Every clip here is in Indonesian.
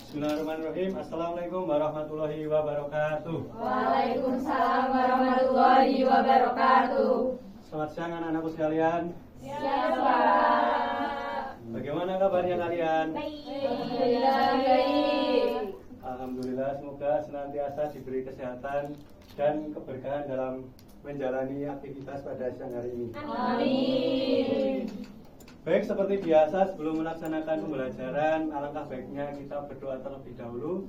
Bismillahirrahmanirrahim. Assalamualaikum warahmatullahi wabarakatuh. Waalaikumsalam warahmatullahi wabarakatuh. Selamat siang anak-anakku sekalian. Siap, Pak. Bagaimana kabarnya kalian? Alhamdulillah baik. Alhamdulillah, semoga senantiasa diberi kesehatan dan keberkahan dalam menjalani aktivitas pada siang hari ini. Amin. Baik, seperti biasa sebelum melaksanakan pembelajaran, alangkah baiknya kita berdoa terlebih dahulu.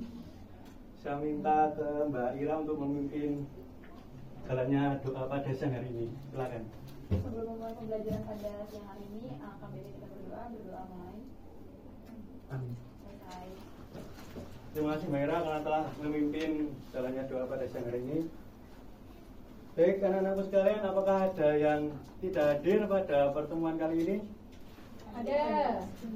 Saya minta ke Mbak Ira untuk memimpin jalannya doa pada siang hari ini. Silakan. Sebelum memulai pembelajaran pada siang hari ini, alangkah baiknya kita berdoa mulai. Amin. Selesai. Terima kasih Mbak Ira karena telah memimpin jalannya doa pada siang hari ini. Baik, anak-anakku sekalian, apakah ada yang tidak hadir pada pertemuan kali ini? Ada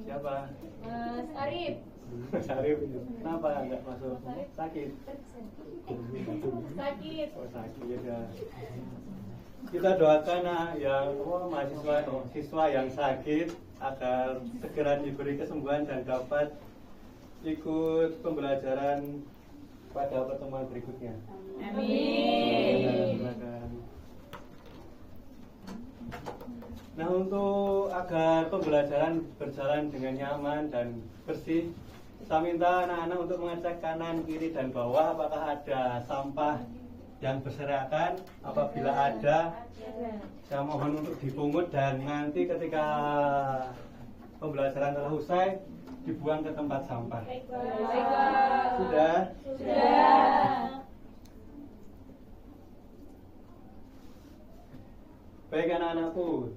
Siapa? Mas Arif. Mas Arif itu. Kenapa enggak masuk? Sakit. Sakit. Oh, sakit ya. Kita doakan yang siswa yang sakit agar segera diberi kesembuhan dan dapat ikut pembelajaran pada pertemuan berikutnya. Amin. Silakan. Nah, untuk agar pembelajaran berjalan dengan nyaman dan bersih, saya minta anak-anak untuk mengecek kanan, kiri, dan bawah apakah ada sampah yang berserakan. Apabila ada, saya mohon untuk dipungut dan nanti ketika pembelajaran telah usai, dibuang ke tempat sampah. Baik, Pak. Sudah? Sudah. Baik anak-anakku,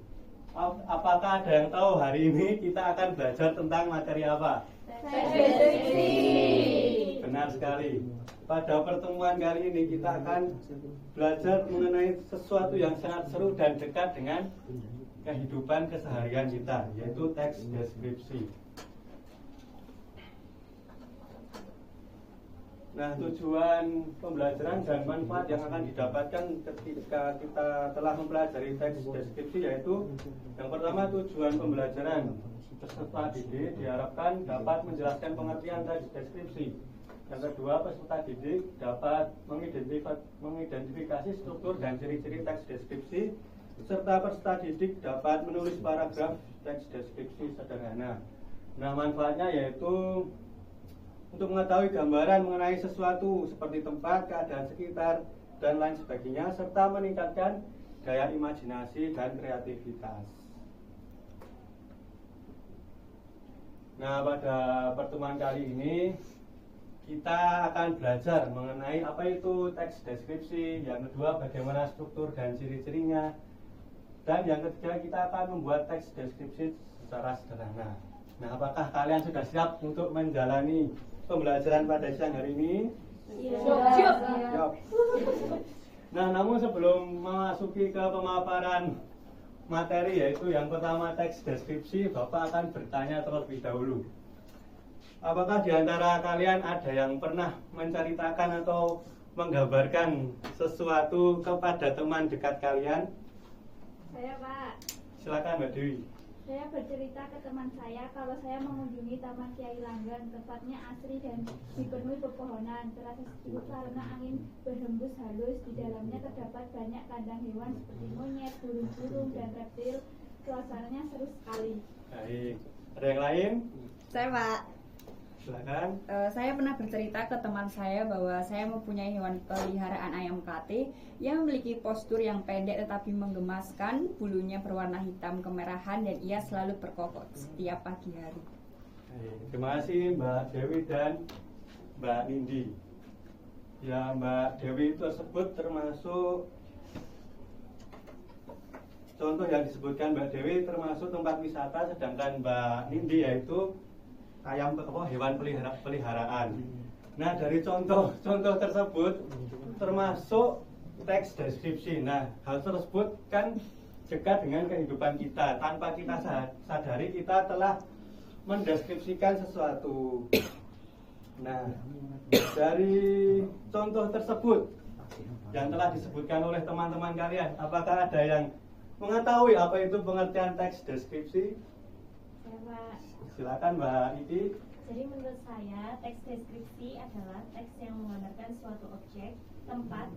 apakah ada yang tahu hari ini kita akan belajar tentang materi apa? Deskripsi. Benar sekali. Pada pertemuan kali ini kita akan belajar mengenai sesuatu yang sangat seru dan dekat dengan kehidupan keseharian kita, yaitu teks deskripsi. Nah, tujuan pembelajaran dan manfaat yang akan didapatkan ketika kita telah mempelajari teks deskripsi yaitu yang pertama, tujuan pembelajaran peserta didik diharapkan dapat menjelaskan pengertian teks deskripsi. Yang kedua, peserta didik dapat mengidentifikasi struktur dan ciri-ciri teks deskripsi, serta peserta didik dapat menulis paragraf teks deskripsi sederhana. Nah, manfaatnya yaitu untuk mengetahui gambaran mengenai sesuatu seperti tempat, keadaan sekitar, dan lain sebagainya, serta meningkatkan daya imajinasi dan kreativitas. Nah, pada pertemuan kali ini kita akan belajar mengenai apa itu teks deskripsi, yang kedua bagaimana struktur dan ciri-cirinya, dan yang ketiga kita akan membuat teks deskripsi secara sederhana. Nah, apakah kalian sudah siap untuk menjalani pembelajaran pada siang hari ini? Siap. Siap. Nah, namun sebelum memasuki ke pemaparan materi yaitu yang pertama teks deskripsi, Bapak akan bertanya terlebih dahulu. Apakah di antara kalian ada yang pernah menceritakan atau menggambarkan sesuatu kepada teman dekat kalian? Saya, Pak. Silakan Mbak Dewi. Saya bercerita ke teman saya kalau saya mengunjungi Taman Kiai Langgan. Tempatnya asri dan dipenuhi pepohonan. Terasa sejuk karena angin berhembus halus. Di dalamnya terdapat banyak kandang hewan seperti monyet, burung-burung, dan reptil. Suasananya seru sekali. Baik. Ada yang lain? Saya Pak, Silakan. saya pernah bercerita ke teman saya bahwa saya mempunyai hewan peliharaan ayam kate yang memiliki postur yang pendek tetapi menggemaskan, bulunya berwarna hitam kemerahan dan ia selalu berkokok setiap pagi hari. Baik. Terima kasih Mbak Dewi dan Mbak Nindi. Ya, Mbak Dewi tersebut termasuk contoh yang disebutkan Mbak Dewi termasuk tempat wisata, sedangkan Mbak Nindi yaitu hewan peliharaan. Nah, dari contoh tersebut termasuk teks deskripsi. Nah, hal tersebut kan dekat dengan kehidupan kita. Tanpa kita sadari kita telah mendeskripsikan sesuatu. Nah, dari contoh tersebut yang telah disebutkan oleh teman-teman kalian, apakah ada yang mengetahui apa itu pengertian teks deskripsi? Saya, Pak. Silakan Mbak Iti. Jadi menurut saya teks deskripsi adalah teks yang menggambarkan suatu objek, tempat,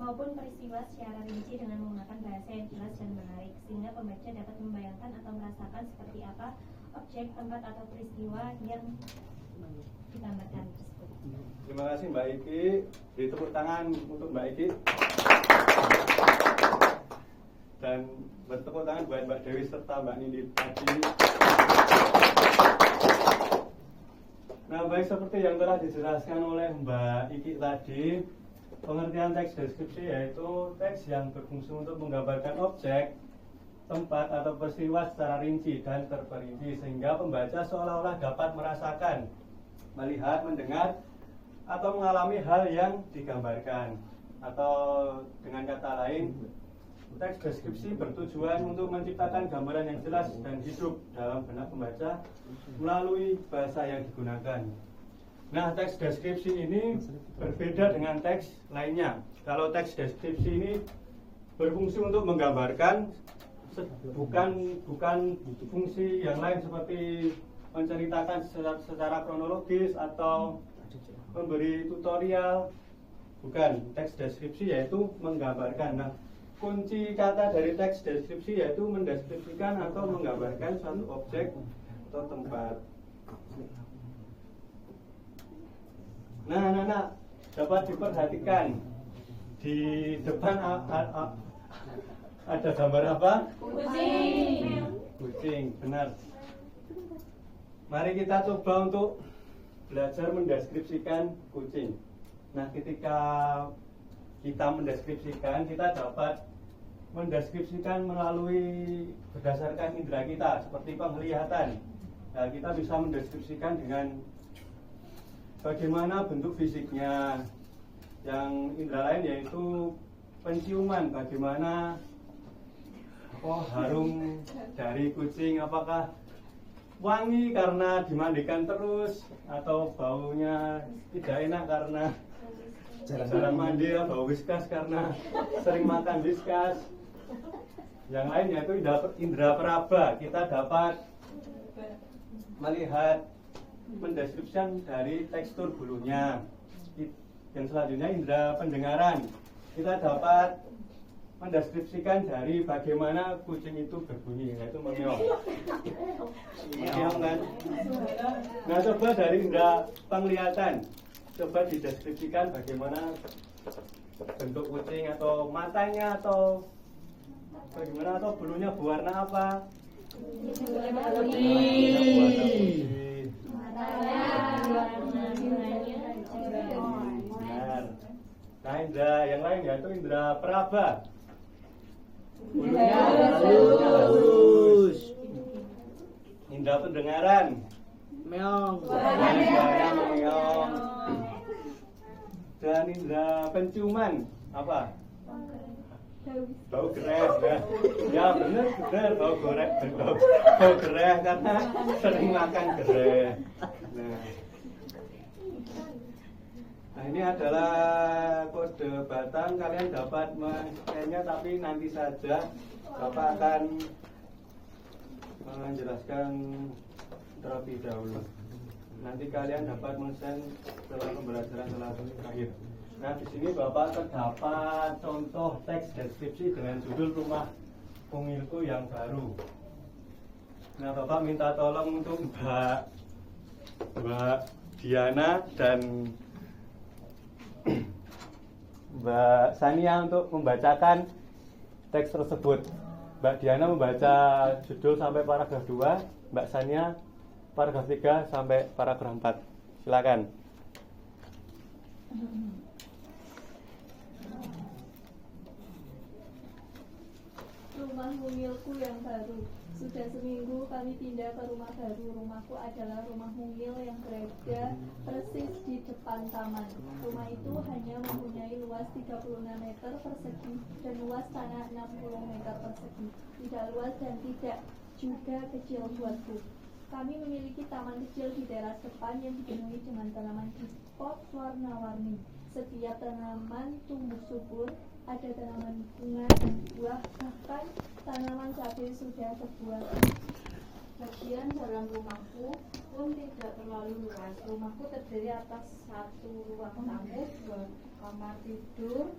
maupun peristiwa secara rinci dengan menggunakan bahasa yang jelas dan menarik, sehingga pembaca dapat membayangkan atau merasakan seperti apa objek, tempat, atau peristiwa yang digambarkan tersebut. Terima kasih Mbak Iki. Beri tepuk tangan untuk Mbak Iki. Dan bertepuk tangan buat Mbak Dewi serta Mbak Nindi tadi. Nah, baik seperti yang telah dijelaskan oleh Mbak Iki tadi, pengertian teks deskripsi yaitu teks yang berfungsi untuk menggambarkan objek, tempat, atau peristiwa secara rinci dan terperinci sehingga pembaca seolah-olah dapat merasakan, melihat, mendengar, atau mengalami hal yang digambarkan. Atau dengan kata lain, teks deskripsi bertujuan untuk menciptakan gambaran yang jelas dan hidup dalam benak pembaca melalui bahasa yang digunakan. Nah, teks deskripsi ini berbeda dengan teks lainnya. Kalau teks deskripsi ini berfungsi untuk menggambarkan, bukan fungsi yang lain seperti menceritakan secara kronologis atau memberi tutorial. Bukan, teks deskripsi yaitu menggambarkan. Nah, kunci kata dari teks deskripsi yaitu mendeskripsikan atau menggambarkan suatu objek atau tempat. Nah, dapat diperhatikan di depan ada gambar apa? Kucing. Kucing, benar. Mari kita coba untuk belajar mendeskripsikan kucing. Nah, ketika kita mendeskripsikan, kita dapat mendeskripsikan melalui berdasarkan indera kita seperti penglihatan. Nah, kita bisa mendeskripsikan dengan bagaimana bentuk fisiknya. Yang indera lain yaitu penciuman, bagaimana harum dari kucing, apakah wangi karena dimandikan terus atau baunya tidak enak karena jarang mandi, bau whiskas karena sering makan whiskas. Yang lain yaitu indera peraba, kita dapat melihat, mendeskripsikan dari tekstur bulunya. Yang selanjutnya indera pendengaran, kita dapat mendeskripsikan dari bagaimana kucing itu berbunyi, yaitu mengeong. Mengeong kan? Nah, coba dari indera penglihatan, coba dideskripsikan bagaimana bentuk kucing atau matanya atau bagaimana, atau bulunya berwarna apa? Warna Putih. Benar. Nah, indera yang lain yaitu indera peraba. Bulunya halus. Indera pendengaran. Meong. Suaranya meong. Dan indera penciuman apa? Bau gereh. Ya benar bau gereh karena sering makan gereh. Nah, ini adalah kode batang. Kalian dapat men-scan-nya, tapi nanti saja Bapak akan menjelaskan terlebih dahulu. Nanti kalian dapat men-scan setelah pembelajaran terakhir. Nah, di sini Bapak terdapat contoh teks deskripsi dengan judul Rumah Mungilku yang Baru. Nah, Bapak minta tolong untuk Mbak Diana dan Mbak Sania untuk membacakan teks tersebut. Mbak Diana membaca judul sampai paragraf 2, Mbak Sania paragraf 3 sampai paragraf 4. Silakan. Rumah mungilku yang baru. Sudah seminggu kami pindah ke rumah baru. Rumahku adalah rumah mungil yang berada persis di depan taman. Rumah itu hanya mempunyai luas 36 meter persegi dan luas tanah 60 meter persegi. Tidak luas dan tidak juga kecil buatku. Kami memiliki taman kecil di teras depan yang dipenuhi dengan tanaman di pot warna-warni. Setiap tanaman tumbuh subur, ada tanaman bunga dan buah, bahkan tanaman cabai sudah berbuah. Bagian dalam rumahku pun tidak terlalu luas. Rumahku terdiri atas satu ruang tamu, dua kamar tidur,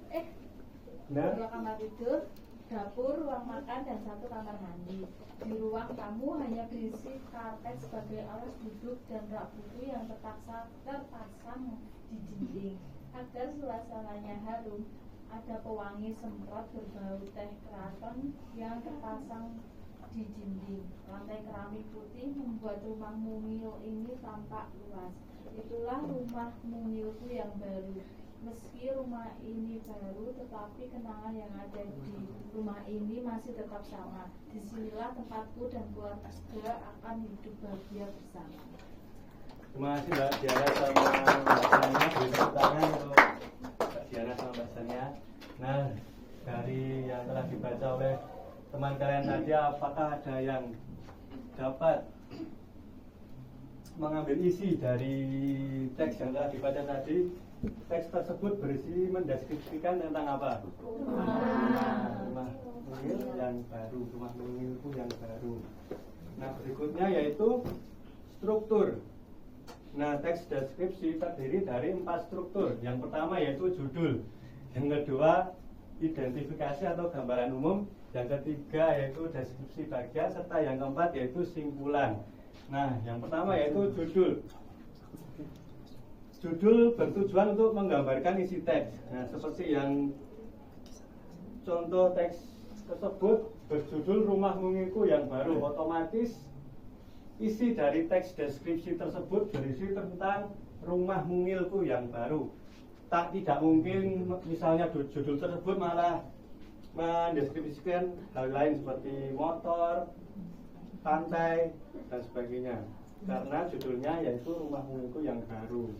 dapur, ruang makan, dan satu kamar mandi. Di ruang tamu hanya berisi karpet sebagai alas duduk dan rak buku yang terpasang di dinding. Agar suasananya harum, ada pewangi semprot berbau teh keraton yang terpasang di dinding. Lantai keramik putih membuat rumah mungil ini tampak luas. Itulah rumah mungilku yang baru. Meski rumah ini baru, tetapi kenangan yang ada di rumah ini masih tetap sama. Disinilah tempatku dan keluarga akan hidup bahagia bersama. Terima kasih Mbak Diana sama Mbak Sania. Beri tepuk tangan untuk Mbak Diana sama Mbak Sania. Nah, dari yang telah dibaca oleh teman kalian tadi, apakah ada yang dapat mengambil isi dari teks yang telah dibaca tadi? Teks tersebut berisi mendeskripsikan tentang apa? Rumah mungil yang baru, rumah mungilku yang baru. Nah, berikutnya yaitu struktur. Nah, teks deskripsi terdiri dari 4 struktur. Yang pertama yaitu judul. Yang kedua, identifikasi atau gambaran umum. Yang ketiga yaitu deskripsi bagian, serta yang keempat yaitu simpulan. Nah, yang pertama yaitu judul. Judul bertujuan untuk menggambarkan isi teks. Nah, seperti yang contoh teks tersebut berjudul Rumah Mungilku yang Baru, otomatis isi dari teks deskripsi tersebut berisi tentang rumah mungilku yang baru. Tidak mungkin misalnya judul tersebut malah mendeskripsikan hal lain seperti motor, pantai, dan sebagainya. Karena judulnya yaitu Rumah Mungilku yang Baru.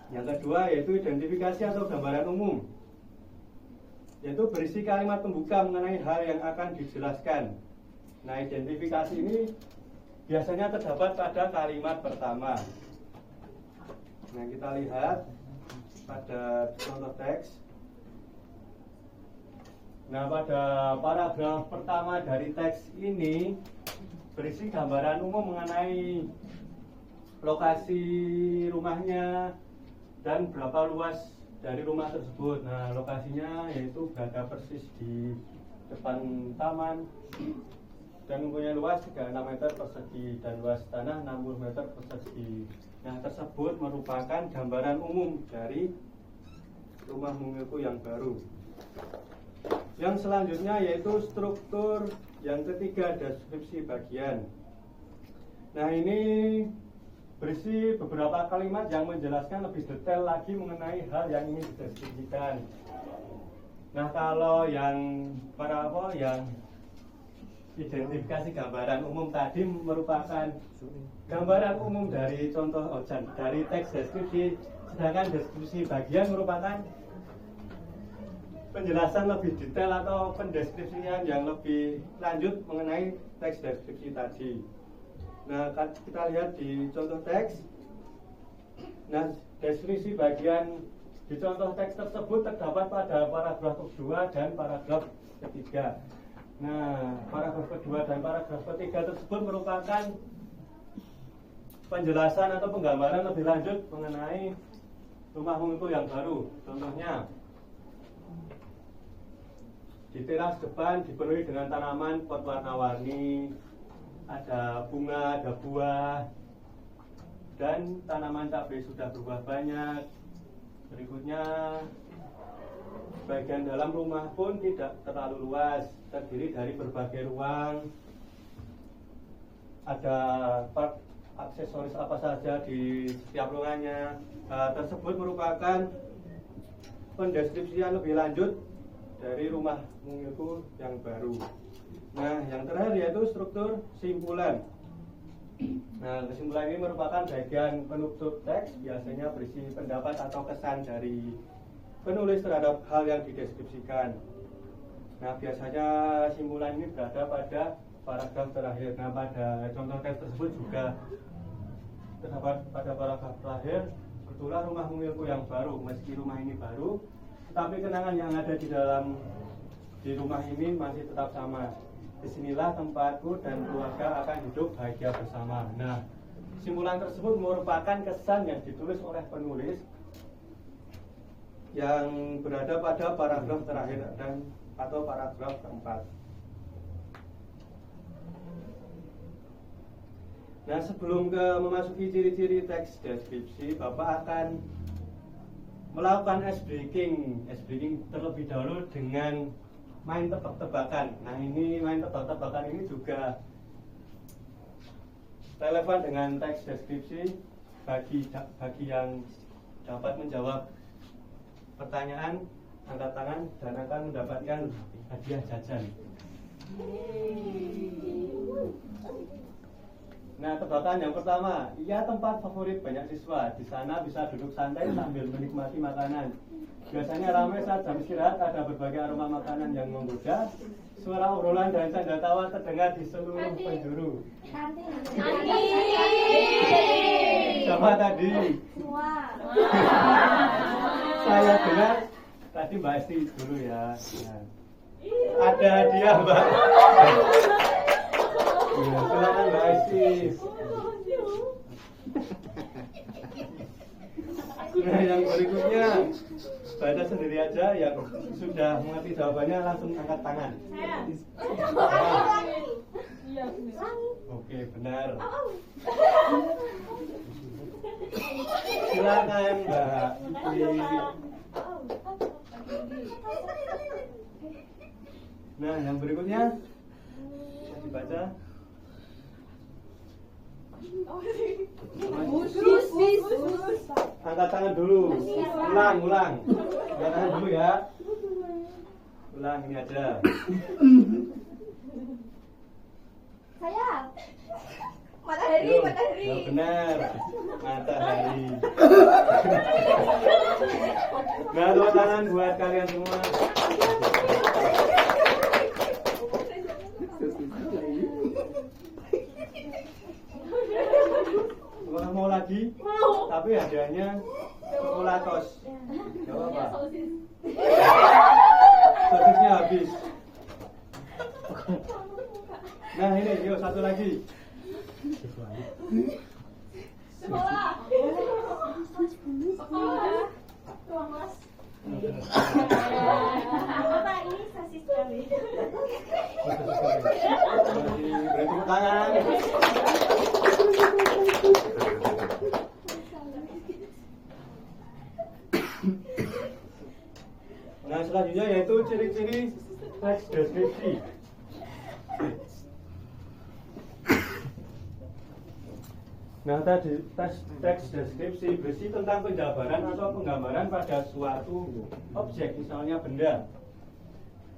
Yang kedua yaitu identifikasi atau gambaran umum, yaitu berisi kalimat pembuka mengenai hal yang akan dijelaskan. Nah, identifikasi ini biasanya terdapat pada kalimat pertama. Nah, kita lihat pada contoh teks. Nah, pada paragraf pertama dari teks ini berisi gambaran umum mengenai lokasi rumahnya dan berapa luas dari rumah tersebut. Nah, lokasinya yaitu berada persis di depan taman dan mempunyai luas 36 meter persegi dan luas tanah 60 meter persegi. Nah, tersebut merupakan gambaran umum dari rumah mungilku yang baru. Yang selanjutnya yaitu struktur. Yang ketiga, deskripsi bagian. Nah, ini berisi beberapa kalimat yang menjelaskan lebih detail lagi mengenai hal yang ingin dideskripsikan. Nah, kalau yang yang identifikasi gambaran umum tadi merupakan gambaran umum dari contoh dari teks deskripsi, sedangkan deskripsi bagian merupakan penjelasan lebih detail atau pendeskripsian yang lebih lanjut mengenai teks deskripsi tadi. Nah, kita lihat di contoh teks. Nah, deskripsi bagian di contoh teks tersebut terdapat pada paragraf kedua dan paragraf ketiga. Nah, paragraf kedua dan paragraf ketiga tersebut merupakan penjelasan atau penggambaran lebih lanjut mengenai rumah mungilku yang baru. Contohnya, di teras depan dipenuhi dengan tanaman pot warna-warni, ada bunga, ada buah, dan tanaman cabai sudah berbuah banyak. Berikutnya, bagian dalam rumah pun tidak terlalu luas, terdiri dari berbagai ruang. Ada aksesoris apa saja di setiap ruangannya. Tersebut merupakan pendeskripsian lebih lanjut dari rumah mungilku yang baru. Nah, yang terakhir yaitu struktur simpulan. Nah, kesimpulan ini merupakan bagian penutup teks, biasanya berisi pendapat atau kesan dari penulis terhadap hal yang dideskripsikan. Nah, biasanya simpulan ini berada pada paragraf terakhir. Nah, pada contoh teks tersebut juga terdapat pada paragraf terakhir, betulah rumah mungilku yang baru. Meski rumah ini baru, tetapi kenangan yang ada di rumah ini masih tetap sama. disinilah tempatku dan keluarga akan hidup bahagia bersama. Nah, kesimpulan tersebut merupakan kesan yang ditulis oleh penulis yang berada pada paragraf terakhir atau paragraf keempat. Nah, sebelum memasuki ciri-ciri teks deskripsi, Bapak akan melakukan ice breaking terlebih dahulu dengan main tebak-tebakan. Nah, ini main tebak-tebakan ini juga relevan dengan teks deskripsi bagi yang dapat menjawab pertanyaan, angkat tangan dan akan mendapatkan hadiah jajan. Nah, tebakan yang pertama, ia tempat favorit banyak siswa. Di sana bisa duduk santai sambil menikmati makanan. Biasanya ramai saat jam istirahat, ada berbagai aroma makanan yang menggoda. Suara obrolan dan canda tawa terdengar di seluruh penjuru. Siapa tadi? Saya dengar tadi Mbak Esti dulu ya. Nah, ada hadiah Mbak. Ya, silakan Mbak Esti. Nah, yang berikutnya baca sendiri aja, yang sudah mengerti jawabannya langsung angkat tangan. Oke, benar. Silakan Mbak Esti. Nah, yang berikutnya dibaca. Angkat tangan dulu. Ulang. Angkat tangan dulu ya. Ulang ini aja. Saya. Matahari. Ya, benar. Matahari. Nah, tepuk tangan buat kalian semua. Mau lagi? Mau. Tapi hadiahnya chocolatos. Gak apa-apa. Sosisnya habis. Nah, ini, yuk satu lagi. Sekolah. Bapak ini sasis kali. Beri tepuk tangan. Nah, selanjutnya yaitu ciri-ciri teks deskripsi. Nah, tadi teks deskripsi berisi tentang penjabaran atau penggambaran pada suatu objek, misalnya benda,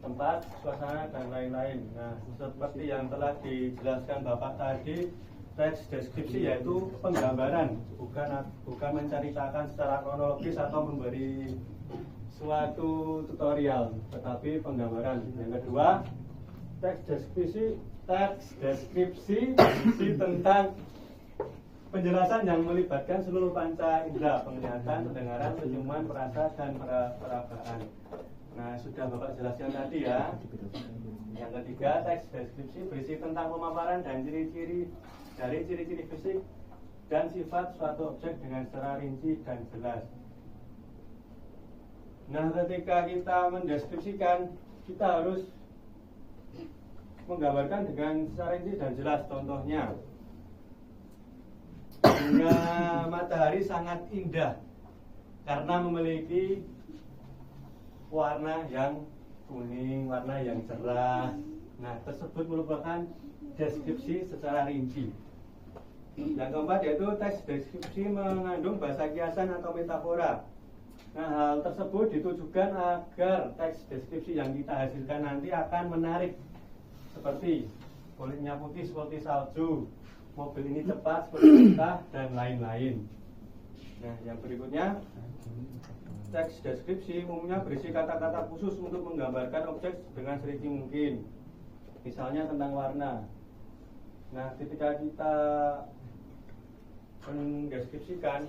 tempat, suasana, dan lain-lain. Nah, seperti yang telah dijelaskan Bapak tadi, teks deskripsi yaitu penggambaran, bukan menceritakan secara kronologis atau memberi suatu tutorial, tetapi penggambaran. Yang kedua, teks deskripsi berisi tentang penjelasan yang melibatkan seluruh panca indera, penglihatan, pendengaran, penciuman, perasa, dan perabaan. Nah, sudah Bapak jelaskan tadi ya. Yang ketiga, teks deskripsi berisi tentang pemaparan dan ciri-ciri dari ciri-ciri fisik dan sifat suatu objek dengan secara rinci dan jelas. Nah, ketika kita mendeskripsikan, kita harus menggambarkan dengan secara rinci dan jelas. Contohnya, bunga matahari sangat indah karena memiliki warna yang kuning, warna yang cerah. Nah, tersebut merupakan deskripsi secara rinci. Yang keempat yaitu teks deskripsi mengandung bahasa kiasan atau metafora. Nah, hal tersebut ditujukan agar teks deskripsi yang kita hasilkan nanti akan menarik, seperti kulitnya putih seperti salju, mobil ini cepat seperti kita, dan lain-lain. Nah, yang berikutnya, teks deskripsi umumnya berisi kata-kata khusus untuk menggambarkan objek dengan serinci mungkin. Misalnya tentang warna. Nah, ketika kita mendeskripsikan,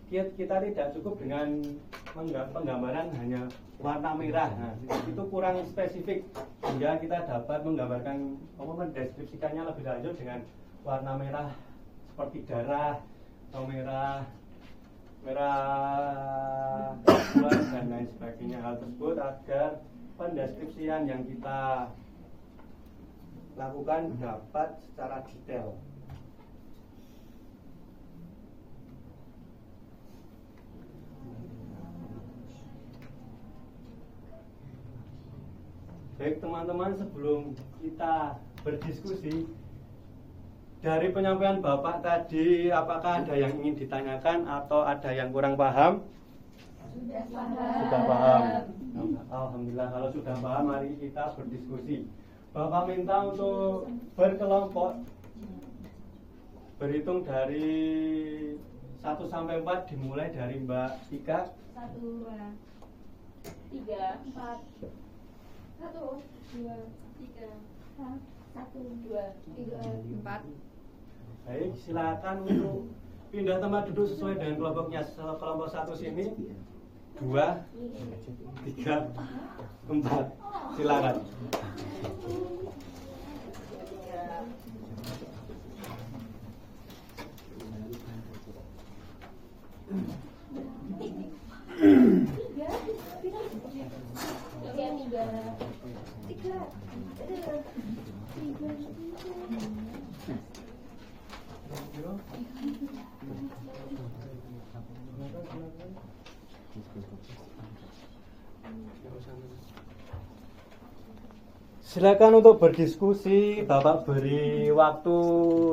kita tidak cukup dengan penggambaran hanya warna merah. Nah, itu kurang spesifik. sehingga kita dapat menggambarkan, mendeskripsikannya lebih lanjut dengan warna merah seperti darah atau merah bulan dan lain sebagainya. Hal tersebut agar pendeskripsian yang kita lakukan dapat secara detail. Baik teman-teman, sebelum kita berdiskusi, dari penyampaian Bapak tadi, apakah ada yang ingin ditanyakan atau ada yang kurang paham? Sudah paham. Alhamdulillah, kalau sudah paham, mari kita berdiskusi. Bapak minta untuk berkelompok, berhitung dari 1 sampai 4, dimulai dari Mbak Tika. 1, 2, 3, 4, 1, 2, 3, 1, 2, 3, 4. Baik, silakan untuk pindah tempat duduk sesuai dengan kelompoknya. Kelompok 1 sini, 2, 3, 4. Silakan. Silakan untuk berdiskusi. Bapak beri waktu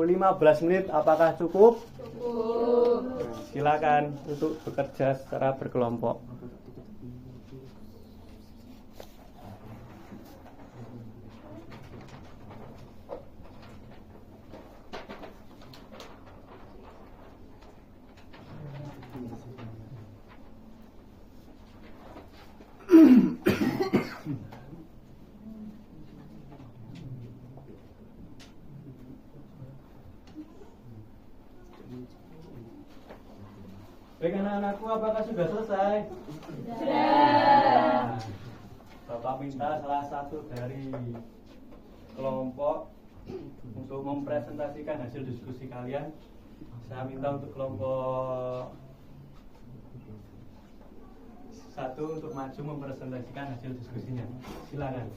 15 menit. Apakah cukup? Cukup. Silakan untuk bekerja secara berkelompok. Baik anak-anakku, apakah sudah selesai? Sudah. Bapak minta salah satu dari kelompok untuk mempresentasikan hasil diskusi kalian. Saya minta untuk kelompok 1 untuk maju mempresentasikan hasil diskusinya. Silakan.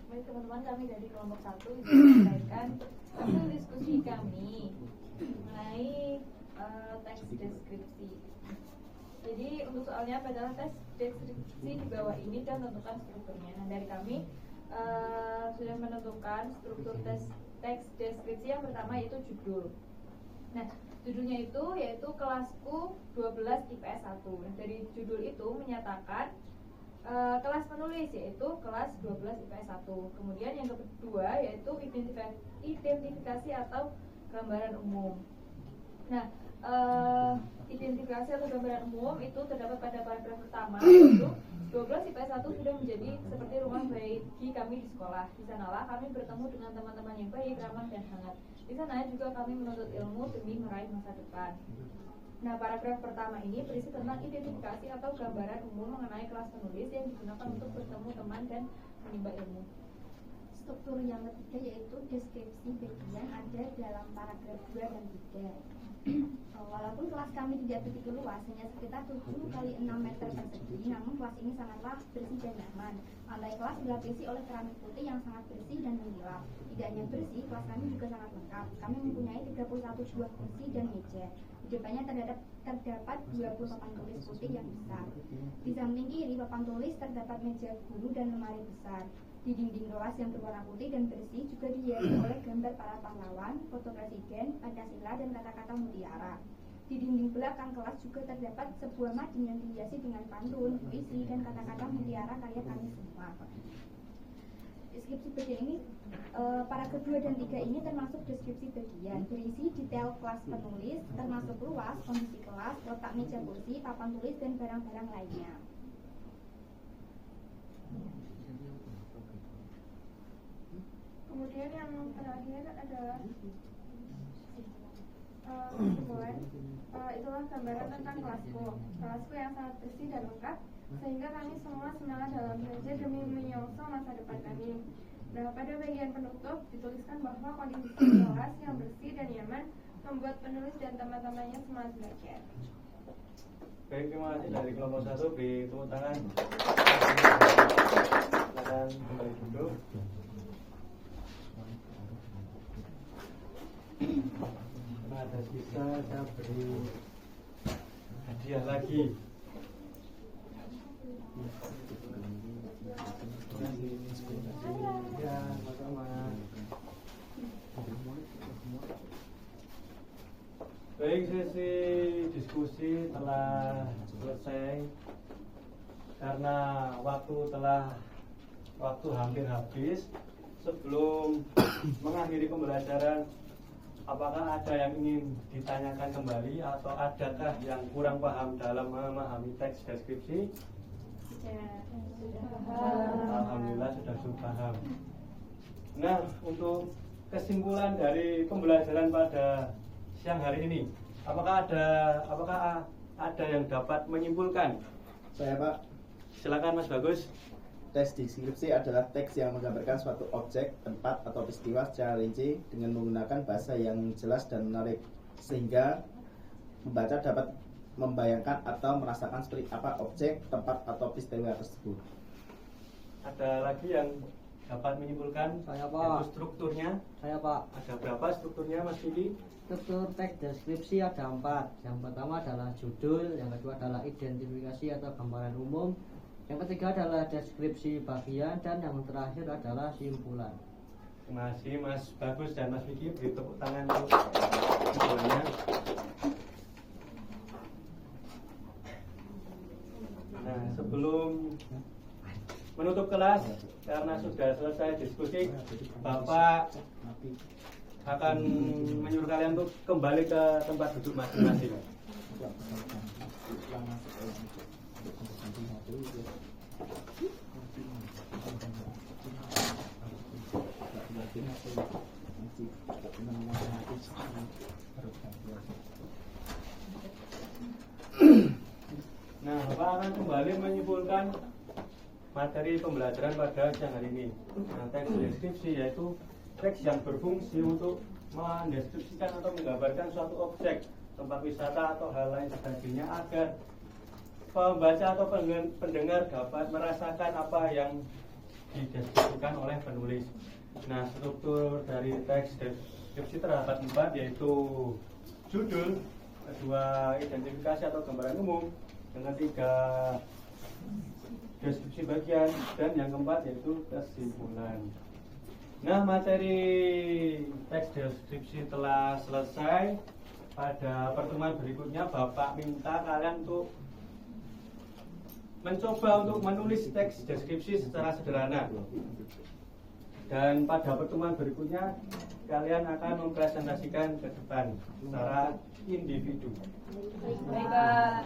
Baik teman-teman, kami dari kelompok 1 menyampaikan hasil diskusi kami mengenai teks deskripsi. Jadi untuk soalnya adalah teks deskripsi di bawah ini dan tentukan strukturnya. Nah, dari kami sudah menentukan struktur teks deskripsi. Yang pertama yaitu judul. Nah, judulnya itu yaitu kelasku 12 IPS 1. Nah, dari judul itu menyatakan kelas penulis yaitu kelas 12 IPS 1. Kemudian yang kedua yaitu identifikasi atau gambaran umum. Nah, identifikasi atau gambaran umum itu terdapat pada paragraf pertama, yaitu 12 IPS 1 sudah menjadi seperti rumah bagi kami di sekolah. Di sanalah kami bertemu dengan teman-teman yang baik, ramah dan hangat. Di sana juga kami menuntut ilmu demi meraih masa depan. Nah, paragraf pertama ini berisi tentang identifikasi atau gambaran umum mengenai kelas penulis yang digunakan untuk bertemu teman dan menimba ilmu. Struktur yang ketiga yaitu deskripsi bagian ada dalam paragraf 2 dan 3. Walaupun kelas kami tidak begitu luas, hanya sekitar 7 kali 6 meter persegi, namun kelas ini sangatlah bersih dan nyaman. Lantai kelas dilapisi oleh keramik putih yang sangat bersih dan mengkilap. Tidak hanya bersih, kelas kami juga sangat lengkap. Kami mempunyai 31 buah kursi dan meja. Di depannya terdapat 20 papan tulis putih yang besar. Di samping kiri papan tulis terdapat meja guru dan lemari besar. Di dinding kelas yang berwarna putih dan bersih juga dihiasi oleh gambar para pahlawan, foto presiden, Pancasila, dan kata-kata mutiara. Di dinding belakang kelas juga terdapat sebuah mading yang dihiasi dengan pantun, puisi, dan kata-kata mutiara karya kami semua. Deskripsi bagian ini, paragraf 2 dan 3 ini termasuk deskripsi bagian, berisi detail kelas penulis, termasuk luas, kondisi kelas, letak meja kursi, papan tulis, dan barang-barang lainnya. Kemudian yang terakhir adalah Himbawan. Itulah gambaran tentang kelasku yang sangat bersih dan lengkap, sehingga kami semua semangat dalam belajar demi menyongsong masa depan kami. Nah, pada bagian penutup dituliskan bahwa kondisi kelas yang bersih dan nyaman membuat penulis dan teman-temannya semangat belajar. Baik, terima kasih dari kelompok 1, beri tepuk tangan. Silakan kembali duduk. Nah, ada sisa, saya beri hadiah lagi. Ya, sama-sama. Baik, sesi diskusi telah selesai karena waktu hampir habis. Sebelum mengakhiri pembelajaran, apakah ada yang ingin ditanyakan kembali atau adakah yang kurang paham dalam memahami teks deskripsi? Alhamdulillah sudah paham. Nah, untuk kesimpulan dari pembelajaran pada siang hari ini, apakah ada yang dapat menyimpulkan? Saya, Pak. Silakan Mas Bagus. Teks deskripsi adalah teks yang menggambarkan suatu objek, tempat, atau peristiwa secara rinci dengan menggunakan bahasa yang jelas dan menarik, sehingga pembaca dapat membayangkan atau merasakan seperti apa objek, tempat, atau peristiwa tersebut. Ada lagi yang dapat menyimpulkan? Saya, Pak. Yaitu strukturnya? Saya, Pak. Ada berapa strukturnya, Mas Vicky? Struktur teks deskripsi ada 4. Yang pertama adalah judul, yang kedua adalah identifikasi atau gambaran umum, yang ketiga adalah deskripsi bagian, dan yang terakhir adalah simpulan. Terima kasih Mas Bagus dan Mas Vicky, beri tepuk tangan untuk keduanya. Nah, sebelum menutup kelas, karena sudah selesai diskusi, Bapak akan menyuruh kalian untuk kembali ke tempat duduk masing-masing. Nah, Bapak akan kembali menyimpulkan materi pembelajaran pada siang hari ini. Nah, teks deskripsi yaitu teks yang berfungsi untuk mendeskripsikan atau menggambarkan suatu objek, tempat wisata atau hal lain sebagainya agar pembaca atau pendengar dapat merasakan apa yang dideskripsikan oleh penulis. Nah, struktur dari teks deskripsi terdapat 4, yaitu judul, kedua identifikasi atau gambaran umum, yang ketiga deskripsi bagian, dan yang keempat yaitu kesimpulan. Nah, materi teks deskripsi telah selesai. Pada pertemuan berikutnya Bapak minta kalian untuk mencoba untuk menulis teks deskripsi secara sederhana. Dan pada pertemuan berikutnya kalian akan mempresentasikan ke depan secara individu. Baik, Pak.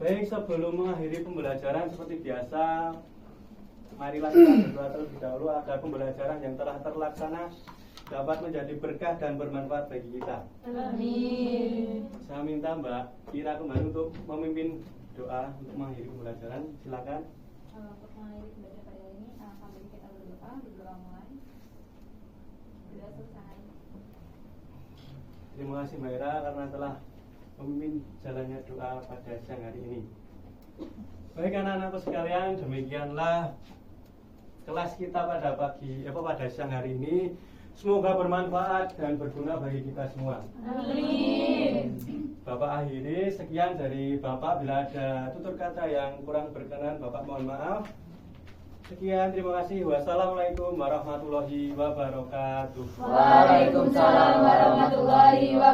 Baik, sebelum mengakhiri pembelajaran seperti biasa, marilah kita berdoa terlebih dahulu agar pembelajaran yang telah terlaksana dapat menjadi berkah dan bermanfaat bagi kita. Amin. Saya minta Mbak Ira kembali untuk memimpin doa untuk mengakhiri pembelajaran. Silakan. Untuk mengakhiri pembelajaran pada hari ini, sambil kita berdoa mulai. Sudah selesai. Terima kasih Mbak Ira karena telah memimpin jalannya doa pada siang hari ini. Baik anak-anakku sekalian, demikianlah kelas kita pada siang hari ini. Semoga bermanfaat dan berguna bagi kita semua. Amin. Bapak akhiri, sekian dari Bapak. Bila ada tutur kata yang kurang berkenan, Bapak mohon maaf. Sekian, terima kasih. Wassalamualaikum warahmatullahi wabarakatuh. Waalaikumsalam warahmatullahi wabarakatuh.